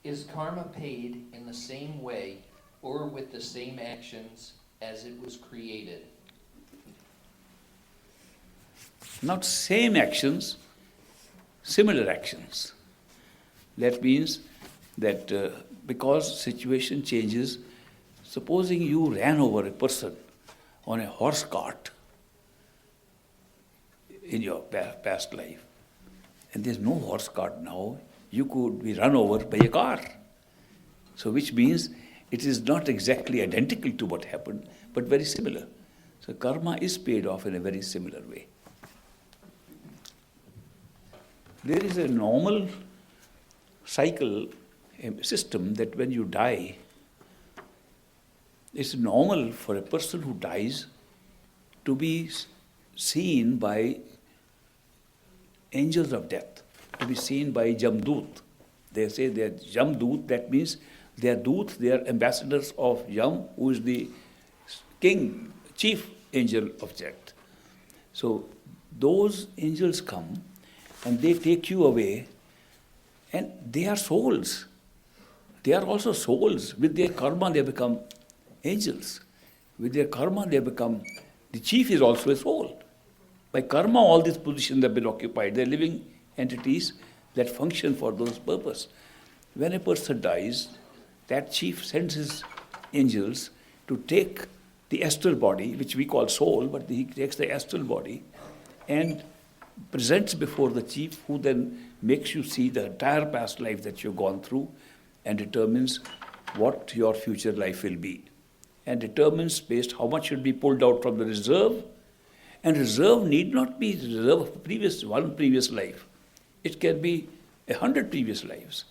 Is karma paid in the same way or with the same actions as it was created? Not same actions, similar actions. That means that because situation changes, supposing you ran over a person on a horse cart in your past life, and there's no horse cart now, you could be run over by a car. So which means it is not exactly identical to what happened, but very similar. So karma is paid off in a very similar way. There is a normal cycle, a system that when you die, it's normal for a person who dies to be seen by angels of death, to be seen by Yamdoot. They say they are Yamdoot, that means they are Doot, they are ambassadors of Yam, who is the king, chief angel of death. So those angels come and they take you away, and they are souls. They are also souls. With their karma they become angels. With their karma they become, the chief is also a soul. By karma all these positions have been occupied. They are living entities that function for those purposes. When a person dies, that chief sends his angels to take the astral body, which we call soul, but he takes the astral body and presents before the chief, who then makes you see the entire past life that you've gone through and determines what your future life will be, and determines based how much should be pulled out from the reserve. And reserve need not be reserve of one previous life. It can be 100 previous lives.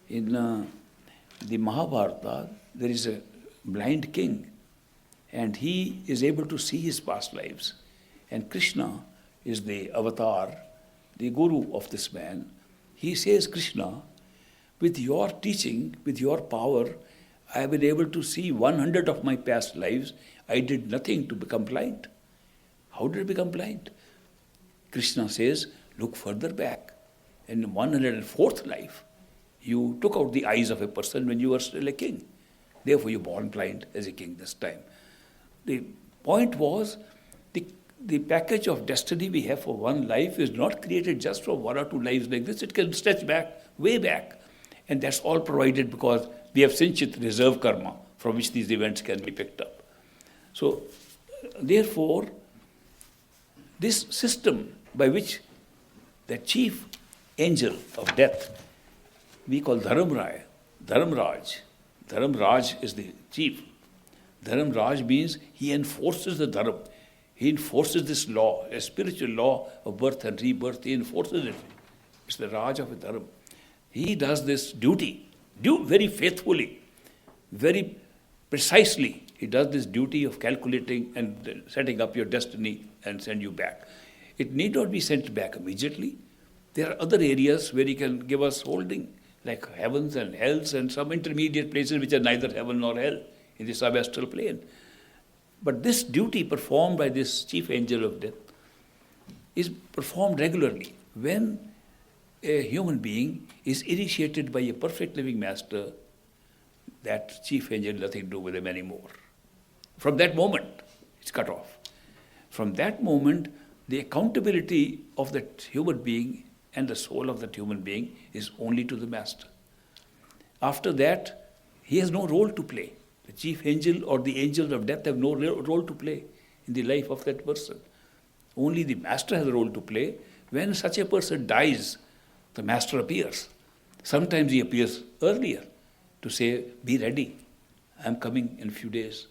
In the Mahabharata, there is a blind king, and he is able to see his past lives. And Krishna is the avatar, the guru of this man. He says, Krishna, with your teaching, with your power, I have been able to see 100 of my past lives. I did nothing to become blind. How did I become blind? Krishna says, look further back. In 104th life, you took out the eyes of a person when you were still a king. Therefore, you were born blind as a king this time. The point was, the package of destiny we have for one life is not created just for one or two lives like this. It can stretch back, way back. And that's all provided because we have Sinchit reserve karma from which these events can be picked up. So, therefore, this system by which the chief angel of death, we call Dharamraaj. Dharamraaj is the chief. Dharamraaj means he enforces the Dharam. He enforces this law, a spiritual law of birth and rebirth. He enforces it. It's the Raj of a Dharam. He does this duty, very faithfully, very precisely. He does this duty of calculating and setting up your destiny and send you back. It need not be sent back immediately. There are other areas where he can give us holding, like heavens and hells and some intermediate places which are neither heaven nor hell in the sub-astral plane. But this duty performed by this chief angel of death is performed regularly. When a human being is initiated by a perfect living master, that chief angel has nothing to do with him anymore. From that moment, it's cut off. From that moment, the accountability of that human being and the soul of that human being is only to the master. After that, he has no role to play. The chief angel or the angels of death have no role to play in the life of that person. Only the master has a role to play. When such a person dies, the master appears. Sometimes he appears earlier to say, be ready, I'm coming in a few days.